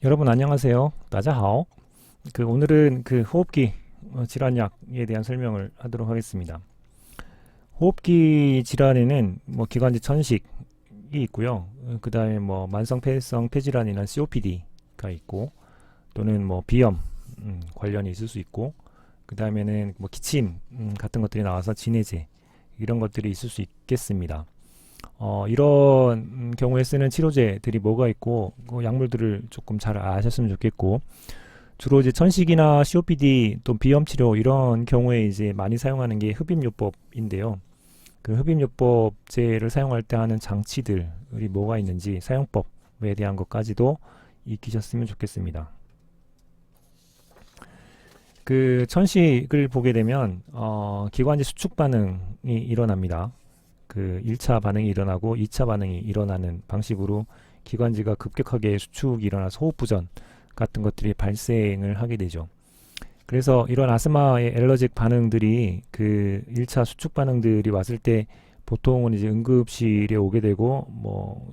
여러분 안녕하세요. 나자하오. 오늘은 호흡기 질환약에 대한 설명을 하도록 하겠습니다. 호흡기 질환에는 기관지 천식이 있고요. 그 다음에 만성 폐쇄성 폐질환이나 COPD가 있고, 또는 비염 관련이 있을 수 있고, 그 다음에는 기침 같은 것들이 나와서 진해제 이런 것들이 있을 수 있겠습니다. 이런 경우에 쓰는 치료제들이 뭐가 있고, 그 약물들을 조금 잘 아셨으면 좋겠고, 주로 이제 천식이나 COPD 또 비염 치료 이런 경우에 이제 많이 사용하는 게 흡입요법인데요. 그 흡입요법제를 사용할 때 하는 장치들이 뭐가 있는지 사용법에 대한 것까지도 익히셨으면 좋겠습니다. 그 천식을 보게 되면 기관지 수축 반응이 일어납니다. 그 1차 반응이 일어나고 2차 반응이 일어나는 방식으로 기관지가 급격하게 수축이 일어나서 호흡부전 같은 것들이 발생을 하게 되죠. 그래서 이런 아스마의 엘러직 반응들이 그 1차 수축 반응들이 왔을 때 보통은 이제 응급실에 오게 되고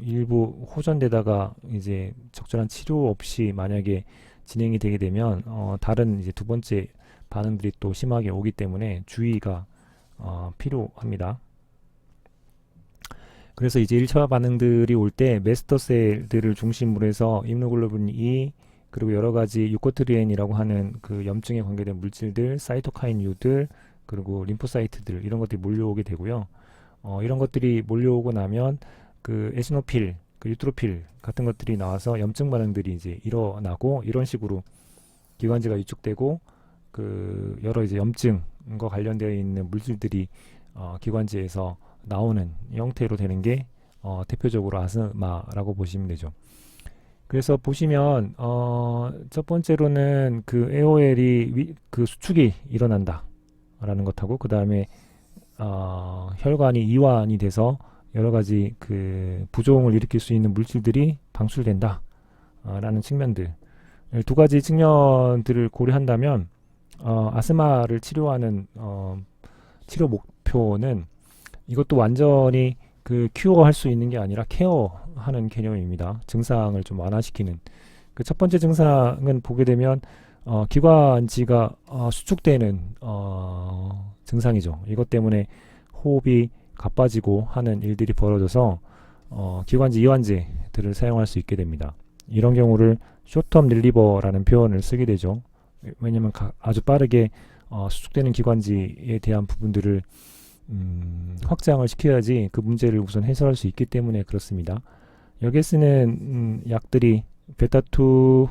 일부 호전되다가 이제 적절한 치료 없이 만약에 진행이 되게 되면 다른 이제 두 번째 반응들이 또 심하게 오기 때문에 주의가 필요합니다. 그래서 이제 1차 반응들이 올 때 메스터셀들을 중심으로 해서 임무글로빈 E 그리고 여러 가지 유코트리엔이라고 하는 그 염증에 관계된 물질들, 사이토카인류들, 그리고 림포사이트들 이런 것들이 몰려오게 되고요. 이런 것들이 몰려오고 나면 그 에시노필, 그 유트로필 같은 것들이 나와서 염증 반응들이 이제 일어나고, 이런 식으로 기관지가 위축되고 그 여러 이제 염증과 관련되어 있는 물질들이 기관지에서 나오는 형태로 되는 게 대표적으로 아스마라고 보시면 되죠. 그래서 보시면 첫 번째로는 그 AOL이 그 수축이 일어난다 라는 것하고, 그 다음에 혈관이 이완이 돼서 여러 가지 그 부종을 일으킬 수 있는 물질들이 방출된다 라는 측면들, 두 가지 측면들을 고려한다면 아스마를 치료하는 치료 목표는 이것도 완전히 그 큐어할 수 있는 게 아니라 케어하는 개념입니다. 증상을 좀 완화시키는. 그 첫 번째 증상은 보게 되면 기관지가 수축되는 증상이죠. 이것 때문에 호흡이 가빠지고 하는 일들이 벌어져서 기관지 이완제들을 사용할 수 있게 됩니다. 이런 경우를 쇼텀 릴리버라는 표현을 쓰게 되죠. 왜냐하면 아주 빠르게 수축되는 기관지에 대한 부분들을 확장을 시켜야지 그 문제를 우선 해소할 수 있기 때문에 그렇습니다. 여기에 쓰는 약들이 베타2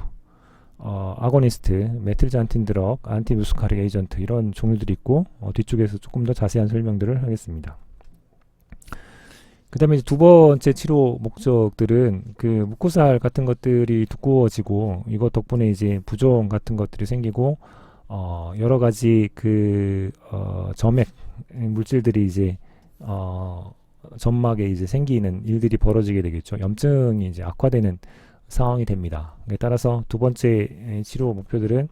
아고니스트, 메틸잔틴 드럭, 안티뮤스카릭 에이전트 이런 종류들이 있고, 뒤쪽에서 조금 더 자세한 설명들을 하겠습니다. 그 다음에 두 번째 치료 목적들은 그 무코살 같은 것들이 두꺼워지고, 이것 덕분에 이제 부종 같은 것들이 생기고 여러 가지 그 점액 물질들이 이제 점막에 이제 생기는 일들이 벌어지게 되겠죠. 염증이 이제 악화되는 상황이 됩니다. 따라서 두 번째 치료 목표들은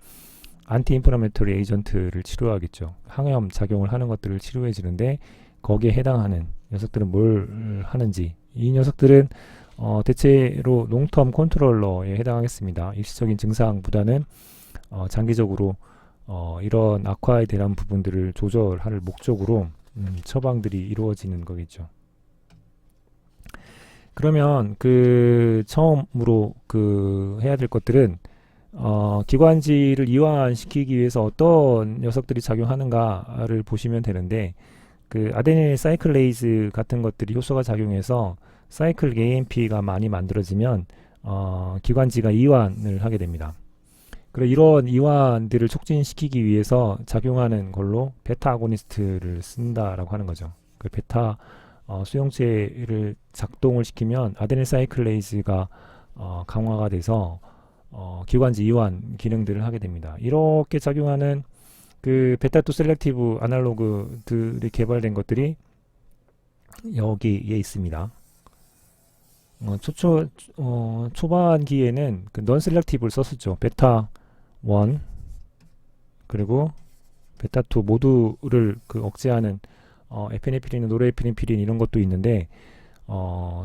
안티인플라메토리 에이전트를 치료하겠죠. 항염 작용을 하는 것들을 치료해 주는데, 거기에 해당하는 녀석들은 뭘 하는지, 이 녀석들은 대체로 롱텀 컨트롤러에 해당하겠습니다. 일시적인 증상보다는 장기적으로 이런 악화에 대한 부분들을 조절할 목적으로 처방들이 이루어지는 거겠죠. 그러면 그 처음으로 그 해야 될 것들은 기관지를 이완시키기 위해서 어떤 녀석들이 작용하는가를 보시면 되는데, 그 아데닐 사이클레이즈 같은 것들이 효소가 작용해서 사이클 AMP가 많이 만들어지면 기관지가 이완을 하게 됩니다. 그리고 이런 이완들을 促진시키기 위해서 작용하는 걸로 베타 아고니스트를 쓴다라고 하는 거죠. 그 베타 수용체를 작동을 시키면 아데닐 사이클레이즈가 강화가 돼서 기관지 이완 기능들을 하게 됩니다. 이렇게 작용하는 그 베타2 셀렉티브 아날로그들이 개발된 것들이 여기에 있습니다. 초반기에는 그 넌 셀렉티브를 썼었죠. 베타 1 그리고 베타2 모두를 그 억제하는 에피네프린, 노르에피네프린 이런 것도 있는데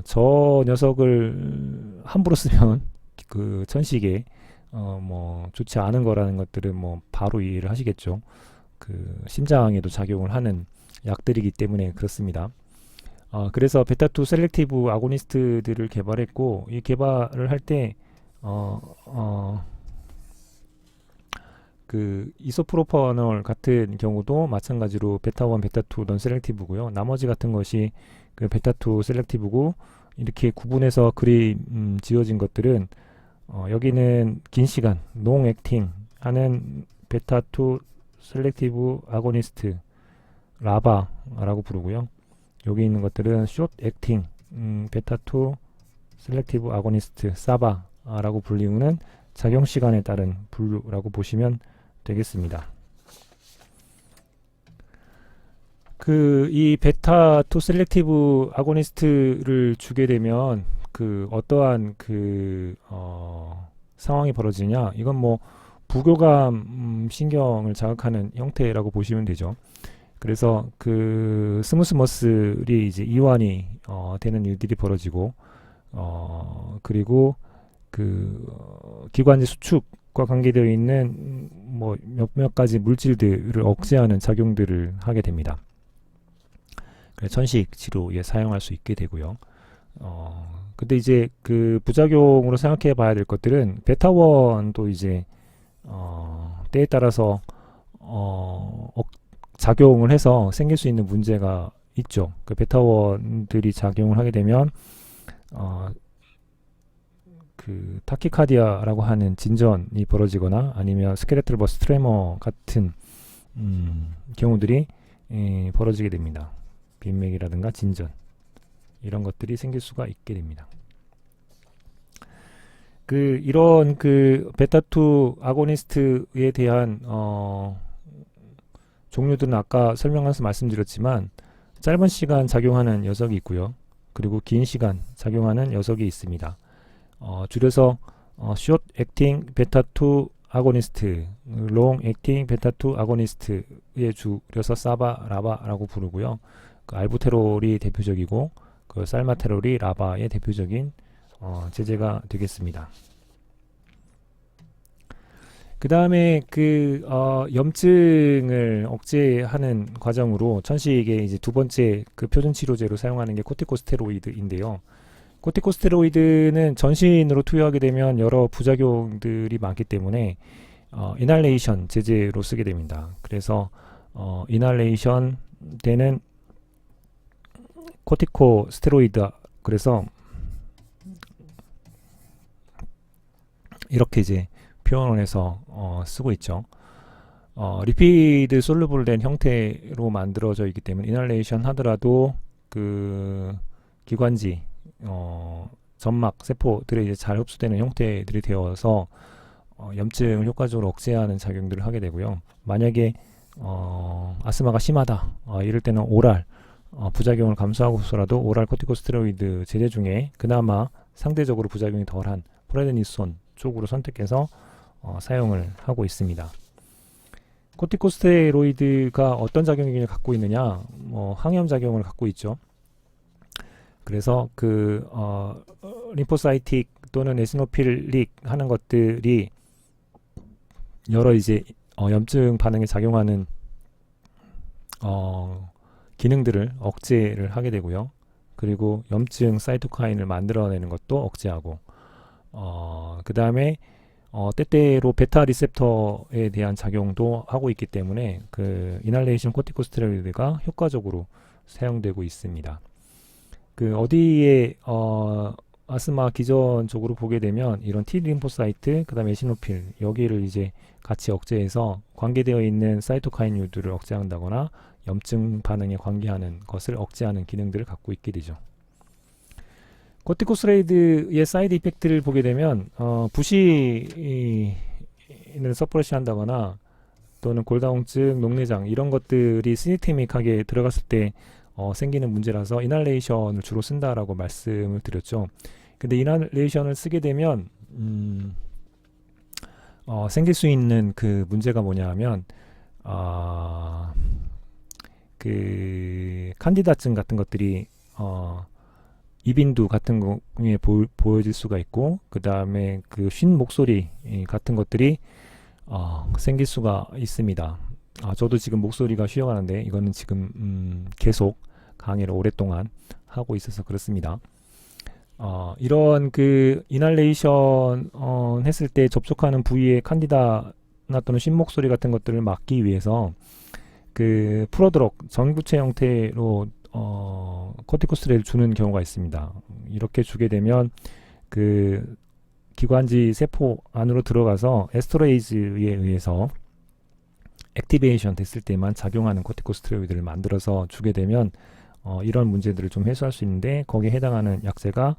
저 녀석을 함부로 쓰면 그 천식에 뭐 좋지 않은 거라는 것들은 뭐 바로 이해를 하시겠죠. 그 심장에도 작용을 하는 약들이기 때문에 그렇습니다. 그래서 베타2 셀렉티브 아고니스트들을 개발했고, 이 개발을 할 때 그 이소프로파놀 같은 경우도 마찬가지로 베타1, 베타2 넌 셀렉티브고요. 나머지 같은 것이 그 베타2 셀렉티브고, 이렇게 구분해서 그림 지어진 것들은 여기는 긴 시간 농 액팅 하는 베타2 셀렉티브 아고니스트 라바라고 부르고요. 여기 있는 것들은 숏 액팅 베타2 셀렉티브 아고니스트 사바라고 불리우는 작용 시간에 따른 분류라고 보시면 되겠습니다. 이 베타2 셀렉티브 아고니스트를 주게 되면 어떠한 상황이 벌어지냐? 이건 뭐 부교감 신경을 자극하는 형태라고 보시면 되죠. 그래서 스무스 머슬이 이제 이완이 되는 일들이 벌어지고, 그리고 기관지 수축과 관계되어 있는 뭐 몇몇 가지 물질들을 억제하는 작용들을 하게 됩니다. 그래서 천식 치료에 사용할 수 있게 되고요. 근데 이제 부작용으로 생각해 봐야 될 것들은 베타1도 이제 때에 따라서 작용을 해서 생길 수 있는 문제가 있죠. 베타1들이 작용을 하게 되면 타키카디아라고 하는 진전이 벌어지거나 아니면 스켈레털 버스 트레머 같은 경우들이 벌어지게 됩니다. 빈맥이라든가 진전, 이런 것들이 생길 수가 있게 됩니다. 이런 베타2 아고니스트에 대한 종류들은 아까 설명하면서 말씀드렸지만, 짧은 시간 작용하는 녀석이 있고요. 그리고 긴 시간 작용하는 녀석이 있습니다. 줄여서 숏 액팅 베타2 아고니스트, 롱 액팅 베타2 아고니스트에 줄여서 사바, 라바라고 부르고요. 알부테롤이 대표적이고 살마테롤이 라바의 대표적인 제제가 되겠습니다. 그 다음에 염증을 억제하는 과정으로 천식의 이제 두 번째 표준 치료제로 사용하는 게 코티코스테로이드인데요. 코티코스테로이드는 전신으로 투여하게 되면 여러 부작용들이 많기 때문에 이날레이션 제제로 쓰게 됩니다. 그래서 이날레이션 되는 코티코스테로이드, 그래서 이렇게 이제 표현을 해서 쓰고 있죠. 리피드 솔루블 된 형태로 만들어져 있기 때문에 이날레이션 하더라도 기관지 점막 세포들에 이제 잘 흡수되는 형태들이 되어서 염증을 효과적으로 억제하는 작용들을 하게 되고요. 만약에 아스마가 심하다, 이럴 때는 오랄 부작용을 감수하고서라도 오랄 코티코스테로이드 제제 중에 그나마 상대적으로 부작용이 덜한 프레드니손 쪽으로 선택해서 사용을 하고 있습니다. 코티코스테로이드가 어떤 작용을 갖고 있느냐? 항염 작용을 갖고 있죠. 그래서 림포사이틱 또는 에스노필릭 하는 것들이 여러 이제 염증 반응에 작용하는 기능들을 억제를 하게 되고요. 그리고 염증 사이토카인을 만들어내는 것도 억제하고, 그 다음에 때때로 베타 리셉터에 대한 작용도 하고 있기 때문에 이날레이션 코티코스테로이드가 효과적으로 사용되고 있습니다. 어디에 아스마 기전적으로 보게 되면 이런 T 림포사이트, 그 다음에 에시노필, 여기를 이제 같이 억제해서 관계되어 있는 사이토카인류들을 억제한다거나 염증 반응에 관계하는 것을 억제하는 기능들을 갖고 있게 되죠. 코티코스테로이드의 사이드 이펙트를 보게 되면 부신을 서프레시 한다거나 또는 골다공증, 녹내장, 이런 것들이 시스테믹하게 들어갔을 때 생기는 문제라서 이날레이션을 주로 쓴다라고 말씀을 드렸죠. 근데 이날레이션을 쓰게 되면 생길 수 있는 문제가 뭐냐 하면 칸디다증 같은 것들이 이빈두 같은 거에 보여질 수가 있고, 그 다음에 그 쉰 목소리 같은 것들이 생길 수가 있습니다. 저도 지금 목소리가 쉬어가는데 이거는 지금 계속 강의를 오랫동안 하고 있어서 그렇습니다. 이런 그 이날레이션 했을 때 접촉하는 부위의 칸디다나 또는 쉰 목소리 같은 것들을 막기 위해서 그 풀어드럭 전구체 형태로 코티코스테로이드를 주는 경우가 있습니다. 이렇게 주게 되면 그 기관지 세포 안으로 들어가서 에스터레이즈에 의해서 액티베이션 됐을 때만 작용하는 코티코스테로이드를 만들어서 주게 되면 이런 문제들을 좀 해소할 수 있는데, 거기에 해당하는 약제가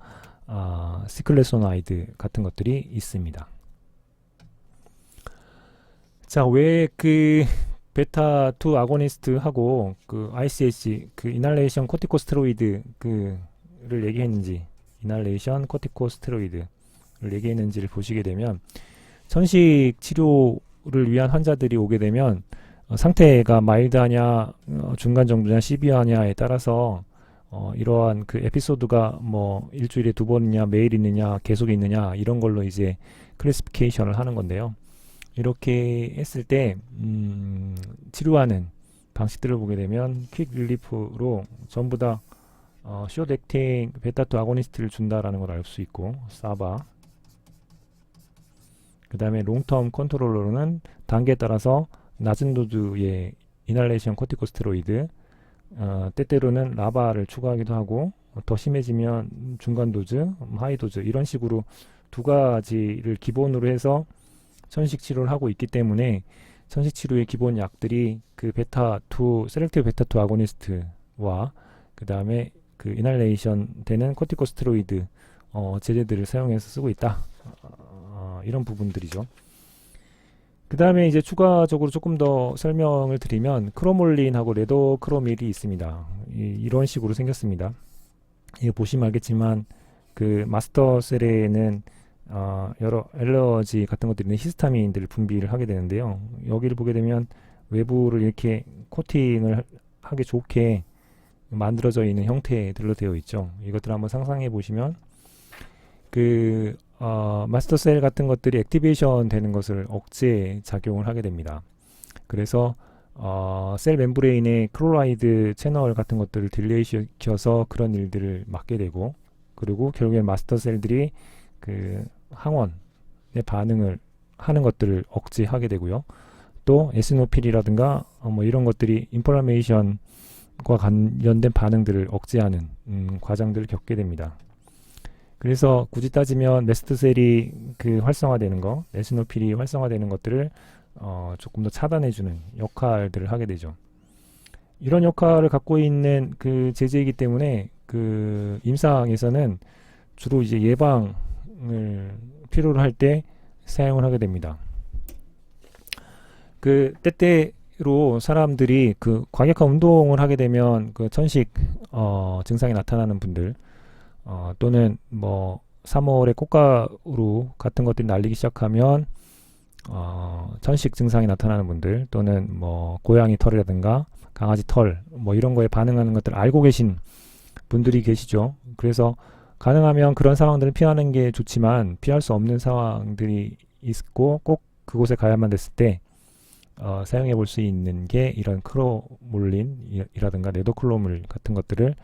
시클레소나이드 같은 것들이 있습니다. 자, 왜 그 베타2 아고니스트하고 그 ICH 그 이날레이션 코티코스테로이드 그를 얘기했는지, 이날레이션 코티코스테로이드를 얘기했는지를 보시게 되면, 천식 치료를 위한 환자들이 오게 되면 상태가 마일드하냐 중간 정도냐 시비하냐에 따라서 이러한 그 에피소드가 뭐 일주일에 2번이냐 매일 있느냐 계속 있느냐 이런 걸로 이제 클래시피케이션을 하는 건데요. 이렇게 했을 때 치료하는 방식들을 보게 되면 퀵 릴리프로 전부 다 숏 액팅 베타2 아고니스트를 준다라는 걸 알 수 있고, 사바 그 다음에 롱텀 컨트롤러로는 단계에 따라서 낮은 도즈의 이날레이션 코티코스테로이드, 때때로는 라바를 추가하기도 하고, 더 심해지면 중간 도즈, 하이 도즈, 이런 식으로 두 가지를 기본으로 해서 천식 치료를 하고 있기 때문에 천식 치료의 기본 약들이 그 베타2 셀렉티브 베타2 아고니스트와 그 다음에 그 이날레이션 되는 코티코스테로이드 제제들을 사용해서 쓰고 있다. 이런 부분들이죠. 그 다음에 이제 추가적으로 조금 더 설명을 드리면 크로몰린하고 레도크로밀이 있습니다. 이런 식으로 생겼습니다. 이거 보시면 알겠지만 그 마스터셀에는 여러 알러지 같은 것들이 있는 히스타민들을 분비를 하게 되는데요. 여기를 보게 되면 외부를 이렇게 코팅을 하기 좋게 만들어져 있는 형태들로 되어 있죠. 이것들을 한번 상상해 보시면 그 마스터셀 같은 것들이 액티베이션 되는 것을 억제 작용을 하게 됩니다. 그래서 셀 멤브레인의 클로라이드 채널 같은 것들을 딜레이 시켜서 그런 일들을 막게 되고, 그리고 결국엔 마스터셀들이 그 항원의 반응을 하는 것들을 억제하게 되고요. 또 에스노필이라든가 뭐 이런 것들이 인플라메이션과 관련된 반응들을 억제하는 과정들을 겪게 됩니다. 그래서 굳이 따지면 메스트셀이 그 활성화되는 거, 에스노필이 활성화되는 것들을 조금 더 차단해주는 역할들을 하게 되죠. 이런 역할을 갖고 있는 그 제제이기 때문에 그 임상에서는 주로 이제 예방을 필요로 할 때 사용을 하게 됩니다. 그 때때로 사람들이 그 과격한 운동을 하게 되면 그 천식 증상이 나타나는 분들, 또는 뭐 3월에 꽃가루 같은 것들이 날리기 시작하면 천식 증상이 나타나는 분들, 또는 뭐 고양이 털이라든가 강아지 털 뭐 이런 거에 반응하는 것들 알고 계신 분들이 계시죠. 그래서 가능하면 그런 상황들을 피하는 게 좋지만 피할 수 없는 상황들이 있고 꼭 그곳에 가야만 됐을 때 사용해 볼 수 있는 게 이런 크로몰린이라든가 레도클로물 같은 것들을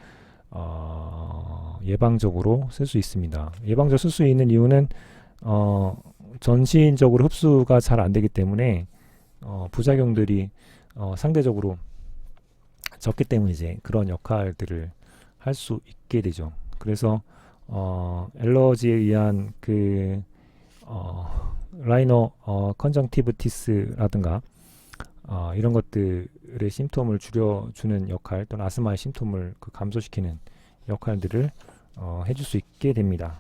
예방적으로 쓸 수 있습니다. 예방적으로 쓸 수 있는 이유는 전신적으로 흡수가 잘 안 되기 때문에 부작용들이 상대적으로 적기 때문에 이제 그런 역할들을 할 수 있게 되죠. 그래서 엘러지에 의한 그 라이너 컨정티브티스라든가 이런 것들의 심톰을 줄여주는 역할, 또는 아스마의 심톰을 그 감소시키는 역할들을 해줄 수 있게 됩니다.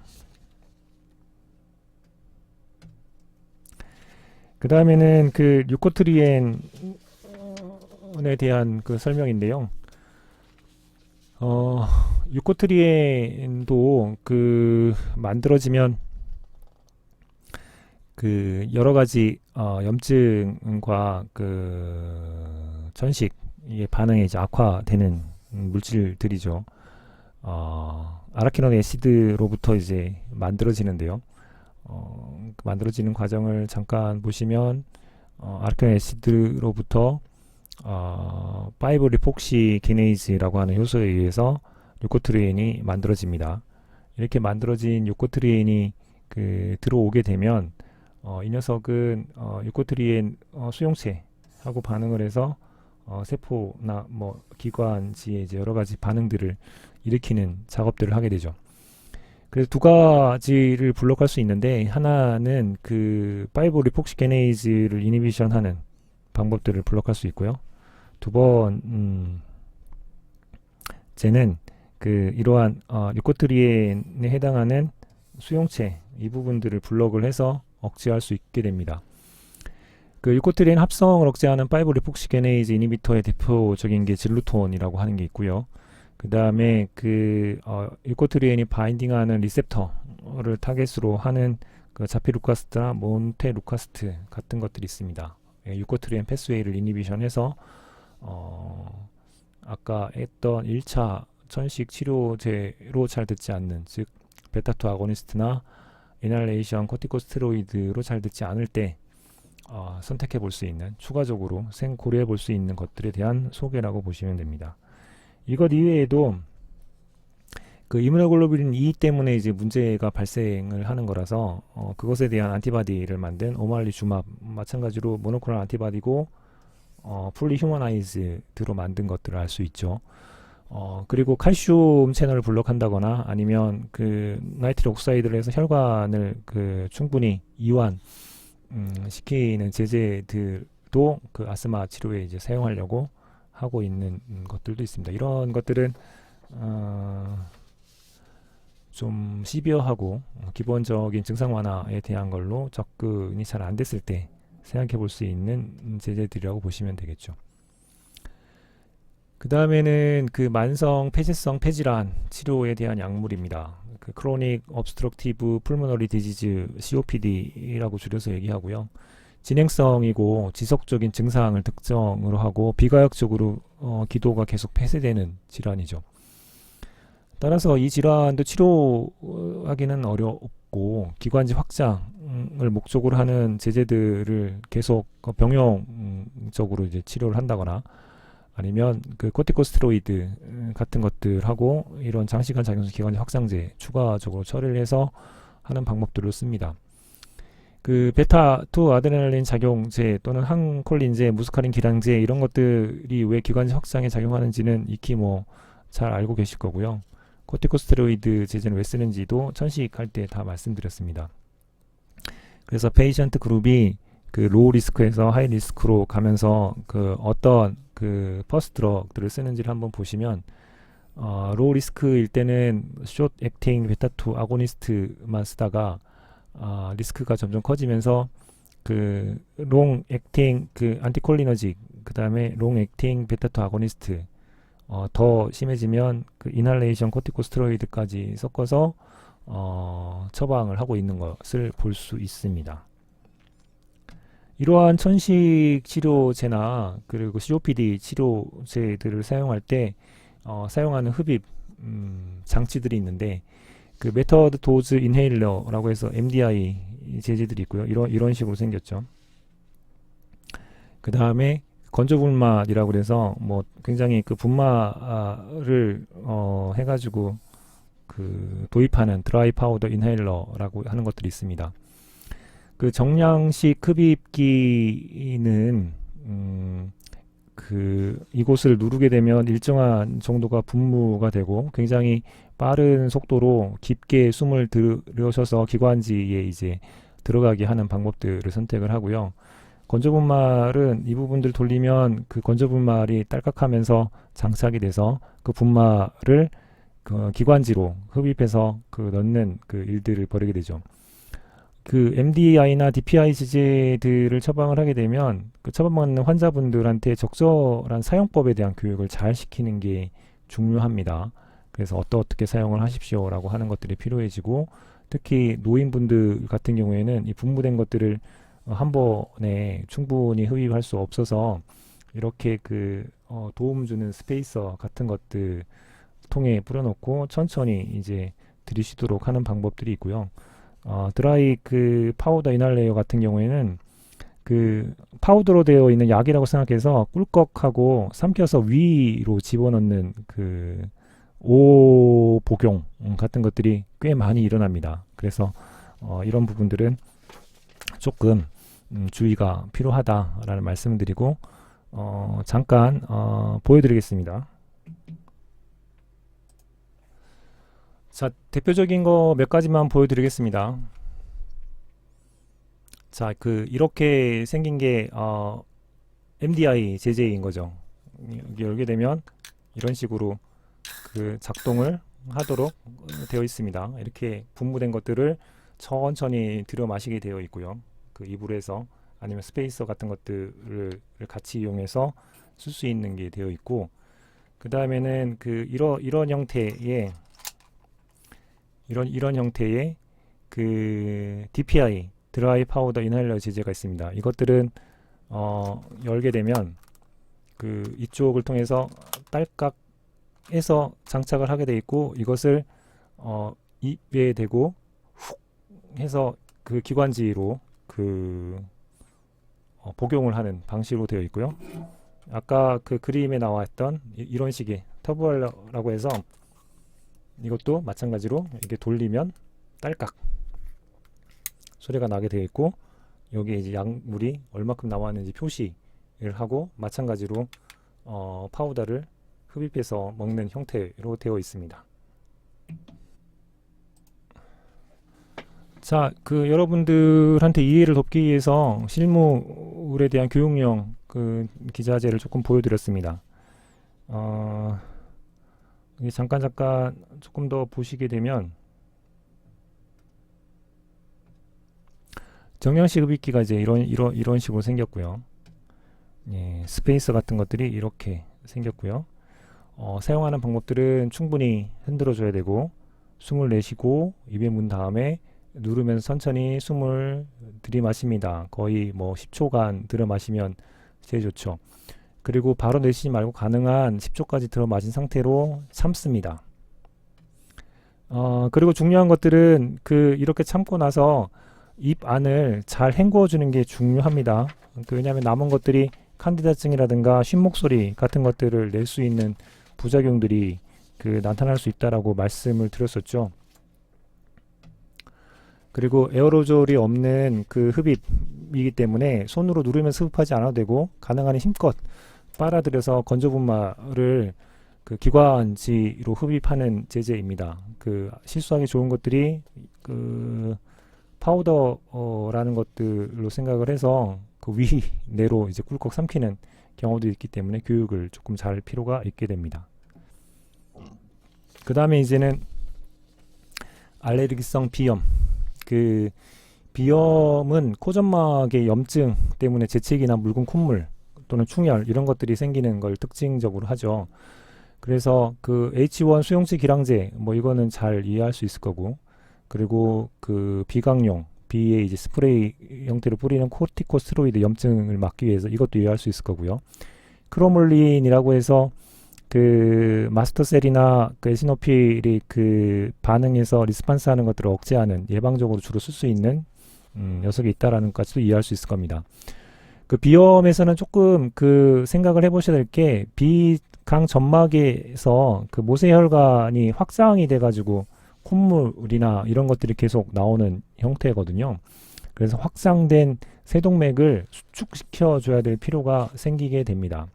그 다음에는 그 유코트리엔에 대한 그 설명인데요. 유코트리엔도 그 만들어지면 그 여러 가지 염증과 그 천식의 반응에 이제 악화되는 물질들이죠. 아라키돈 애시드로부터 이제 만들어지는데요. 만들어지는 과정을 잠깐 보시면 아라키돈 애시드로부터 5 리폭시 기네이즈라고 하는 효소에 의해서 유코트리엔이 만들어집니다. 이렇게 만들어진 유코트리엔이 들어오게 되면 이 녀석은 유코트리엔 수용체하고 반응을 해서 세포나 뭐 기관지에 이제 여러 가지 반응들을 일으키는 작업들을 하게 되죠. 그래서 두 가지를 블록할 수 있는데, 하나는 5 리폭시게네이즈를 이니비션하는 방법들을 블록할 수 있고요. 두 번째는 이러한 유코트리엔에 해당하는 수용체 이 부분들을 블록을 해서 억제할 수 있게 됩니다. 유코트리엔 합성을 억제하는 5 리폭시게네이즈 이니비터의 대표적인 게 질루톤이라고 하는 게 있고요. 그 다음에 유코트리엔이 바인딩하는 리셉터를 타겟으로 하는 자피루카스트나 몬테루카스트 같은 것들이 있습니다. 유코트리엔 패스웨이를 이니비션해서 아까 했던 1차 천식 치료제로 잘 듣지 않는, 즉 베타2 아고니스트나 이날레이션 코티코스테로이드로 잘 듣지 않을 때 선택해 볼 수 있는, 추가적으로 고려해 볼 수 있는 것들에 대한 소개라고 보시면 됩니다. 이것 이외에도 이뮤노글로불린 E 때문에 이제 문제가 발생을 하는 거라서 그것에 대한 안티바디를 만든 오말리주맙, 마찬가지로 모노클로널 안티바디고 풀리 휴머나이즈드로 만든 것들을 알 수 있죠. 그리고 칼슘 채널을 블록한다거나 아니면 나이트릭 옥사이드를 해서 혈관을 충분히 이완 시키는 제제들도 아스마 치료에 이제 사용하려고 하고 있는 것들도 있습니다. 이런 것들은 좀 시비어하고 기본적인 증상 완화에 대한 걸로 접근이 잘 안 됐을 때 생각해 볼 수 있는 제제들이라고 보시면 되겠죠. 그 다음에는 만성 폐쇄성 폐질환 치료에 대한 약물입니다. 크로닉 obstructive pulmonary disease COPD라고 줄여서 얘기하고요. 진행성이고 지속적인 증상을 특정으로 하고 비가역적으로 기도가 계속 폐쇄되는 질환이죠. 따라서 이 질환도 치료하기는 어렵고 기관지 확장을 목적으로 하는 제제들을 계속 병용적으로 이제 치료를 한다거나 아니면 코티코스테로이드 같은 것들하고 이런 장시간 작용성 기관지 확장제 추가적으로 처리를 해서 하는 방법들을 씁니다. 베타2 아드레날린 작용제 또는 항콜린제, 무스카린 기량제 이런 것들이 왜 기관지 확장에 작용하는지는 익히 잘 알고 계실 거고요. 코티코스테로이드 제제는 왜 쓰는지도 천식할 때 다 말씀드렸습니다. 그래서 페이션트 그룹이 로우 리스크에서 하이 리스크로 가면서 어떤 퍼스트 드럭들을 쓰는지를 한번 보시면 로우 리스크일 때는 숏 액팅 베타2 아고니스트만 쓰다가 리스크가 점점 커지면서 롱 액팅 안티콜리너직 그 다음에 롱 액팅 베타2 아고니스트 더 심해지면 인할레이션 코티코스테로이드까지 섞어서 처방을 하고 있는 것을 볼 수 있습니다. 이러한 천식 치료제나 그리고 COPD 치료제들을 사용할 때 사용하는 흡입 장치들이 있는데 메터드 도즈 인헤일러라고 해서 MDI 제제들이 있고요. 이런 식으로 생겼죠. 그 다음에 건조분말이라고 그래서 굉장히 분말을 해가지고 도입하는 드라이 파우더 인헤일러라고 하는 것들이 있습니다. 정량식 흡입기는 이곳을 누르게 되면 일정한 정도가 분무가 되고 굉장히 빠른 속도로 깊게 숨을 들여셔서 기관지에 이제 들어가게 하는 방법들을 선택을 하고요. 건조분말은 이 부분들 돌리면 건조분말이 딸깍하면서 장착이 돼서 분말을 기관지로 흡입해서 넣는 일들을 벌이게 되죠. MDI나 DPI 제제들을 처방을 하게 되면 처방받는 환자분들한테 적절한 사용법에 대한 교육을 잘 시키는 게 중요합니다. 그래서 어떻게 사용을 하십시오라고 하는 것들이 필요해지고, 특히 노인분들 같은 경우에는 이 분무된 것들을 한 번에 충분히 흡입할 수 없어서 이렇게 도움 주는 스페이서 같은 것들을 통에 뿌려놓고 천천히 이제 들이쉬도록 하는 방법들이 있고요. 드라이 그 파우더 이날레이어 같은 경우에는 그 파우더로 되어 있는 약이라고 생각해서 꿀꺽하고 삼켜서 위로 집어넣는 그 오복용 같은 것들이 꽤 많이 일어납니다. 그래서 이런 부분들은 조금 주의가 필요하다라는 말씀을 드리고 잠깐 보여드리겠습니다. 자, 대표적인 거 몇 가지만 보여드리겠습니다. 자, 이렇게 생긴 게 MDI 제재인 거죠. 여기 열게 되면 이런 식으로 그 작동을 하도록 되어 있습니다. 이렇게 분무된 것들을 천천히 들여 마시게 되어 있고요. 그 입으로 해서 아니면 스페이서 같은 것들을 같이 이용해서 쓸 수 있는 게 되어 있고, 그 다음에는 이런 형태의 이런 형태의 그 DPI 드라이 파우더 이날러 제제가 있습니다. 이것들은 열게 되면 그 이쪽을 통해서 딸깍해서 장착을 하게 되어 있고, 이것을 입에 대고 훅 해서 그 기관지로 복용을 하는 방식으로 되어 있고요. 아까 그 그림에 나왔던 이런 식의 터브얼러라고 해서 이것도 마찬가지로 이렇게 돌리면 딸깍 소리가 나게 되어 있고, 여기에 이제 약물이 얼마큼 나왔는지 표시를 하고, 마찬가지로 파우더를 흡입해서 먹는 형태로 되어 있습니다. 자, 여러분들한테 이해를 돕기 위해서 실무에 대한 교육용 기자재를 조금 보여드렸습니다. 잠깐 조금 더 보시게 되면 정량식 흡입기가 이제 이런 식으로 생겼고요. 예, 스페이서 같은 것들이 이렇게 생겼고요. 사용하는 방법들은 충분히 흔들어 줘야 되고, 숨을 내쉬고 입에 문 다음에 누르면서 천천히 숨을 들이마십니다. 거의 뭐 10초간 들어 마시면 제일 좋죠. 그리고 바로 내쉬지 말고 가능한 10초까지 들어 마신 상태로 참습니다. 그리고 중요한 것들은 이렇게 참고 나서 입 안을 잘 헹구어 주는 게 중요합니다. 왜냐하면 남은 것들이 칸디다증이라든가 쉰목소리 같은 것들을 낼 수 있는 부작용들이 나타날 수 있다라고 말씀을 드렸었죠. 그리고 에어로졸이 없는 흡입이기 때문에 손으로 누르면서 흡입하지 않아도 되고, 가능한 힘껏 빨아들여서 건조분말을 기관지로 흡입하는 제제입니다. 실수하기 좋은 것들이 파우더라는 것들로 생각을 해서 위 내로 이제 꿀꺽 삼키는 경우도 있기 때문에 교육을 조금 잘 필요가 있게 됩니다. 그 다음에 이제는 알레르기성 비염. 비염은 코점막의 염증 때문에 재채기나 묽은 콧물 또는 충혈 이런 것들이 생기는 걸 특징적으로 하죠. 그래서 H1 수용체 기량제 이거는 잘 이해할 수 있을 거고, 그리고 비강용 비에 이제 스프레이 형태로 뿌리는 코르티코스테로이드 염증을 막기 위해서 이것도 이해할 수 있을 거고요. 크로몰린이라고 해서 마스터셀이나 에시노필이 반응해서 리스판스 하는 것들을 억제하는 예방적으로 주로 쓸 수 있는 녀석이 있다라는 것까지도 이해할 수 있을 겁니다. 비염에서는 조금 생각을 해보셔야 될 게, 비강 점막에서 모세혈관이 확장이 돼가지고 콧물이나 이런 것들이 계속 나오는 형태거든요. 그래서 확장된 세동맥을 수축시켜 줘야 될 필요가 생기게 됩니다.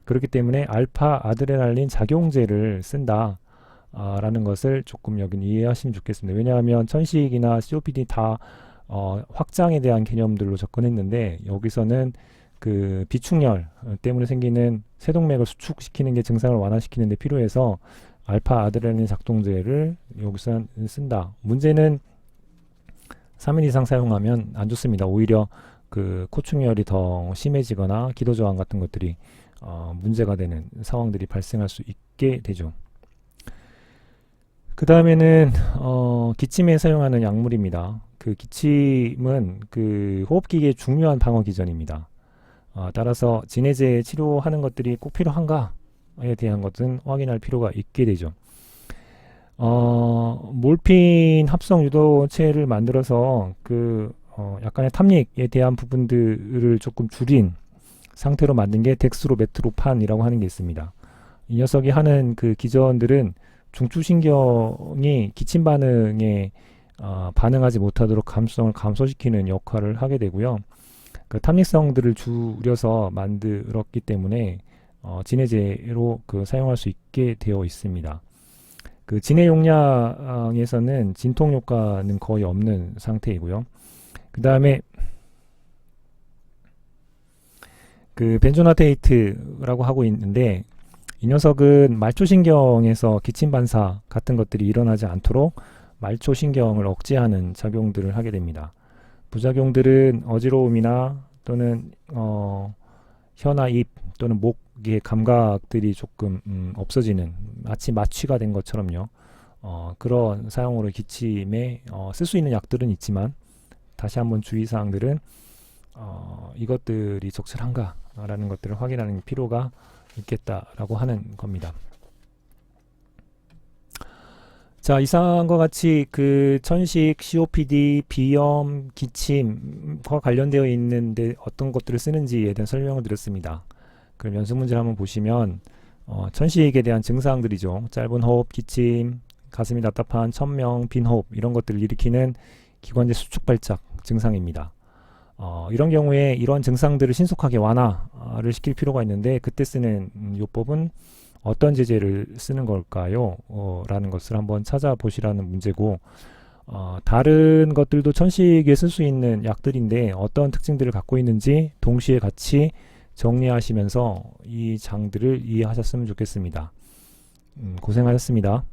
그렇기 때문에 알파 아드레날린 작용제를 쓴다 라는 것을 조금 여기 이해하시면 좋겠습니다. 왜냐하면 천식이나 COPD 다 확장에 대한 개념들로 접근했는데, 여기서는 비충혈 때문에 생기는 세동맥을 수축시키는 게 증상을 완화시키는 데 필요해서 알파 아드레날린 작동제를 여기서 쓴다. 문제는 3일 이상 사용하면 안 좋습니다. 오히려 코충혈이 더 심해지거나 기도저항 같은 것들이 문제가 되는 상황들이 발생할 수 있게 되죠. 그 다음에는 기침에 사용하는 약물입니다. 기침은 호흡기계의 중요한 방어 기전입니다. 따라서 진해제 치료하는 것들이 꼭 필요한가에 대한 것은 확인할 필요가 있게 되죠. 몰핀 합성 유도체를 만들어서 약간의 탐닉에 대한 부분들을 조금 줄인 상태로 만든 게 덱스로메트로판이라고 하는 게 있습니다. 이 녀석이 하는 그 기전들은 중추신경이 기침 반응에 반응하지 못하도록 감수성을 감소시키는 역할을 하게 되고요. 그 탐닉성들을 줄여서 만들었기 때문에 진해제로 사용할 수 있게 되어 있습니다. 그 진해 용량에서는 진통 효과는 거의 없는 상태이고요. 그 다음에 그 벤조나테이트라고 하고 있는데 이 녀석은 말초신경에서 기침 반사 같은 것들이 일어나지 않도록 말초신경을 억제하는 작용들을 하게 됩니다. 부작용들은 어지러움이나 또는 혀나 입 또는 목의 감각들이 조금 없어지는 마치 마취가 된 것처럼요. 그런 사용으로 기침에 쓸 수 있는 약들은 있지만 다시 한번 주의사항들은 이것들이 적절한가라는 것들을 확인하는 필요가 있겠다라고 하는 겁니다. 자, 이상과 같이 그 천식, COPD, 비염, 기침과 관련되어 있는데 어떤 것들을 쓰는지에 대한 설명을 드렸습니다. 그럼 연습 문제를 한번 보시면 천식에 대한 증상들이죠. 짧은 호흡, 기침, 가슴이 답답한, 천명, 빈 호흡 이런 것들을 일으키는 기관지 수축 발작 증상입니다. 이런 경우에 이런 증상들을 신속하게 완화를 시킬 필요가 있는데 그때 쓰는 요법은 어떤 제재를 쓰는 걸까요? 라는 것을 한번 찾아보시라는 문제고 다른 것들도 천식에 쓸 수 있는 약들인데 어떤 특징들을 갖고 있는지 동시에 같이 정리하시면서 이 장들을 이해하셨으면 좋겠습니다. 고생하셨습니다.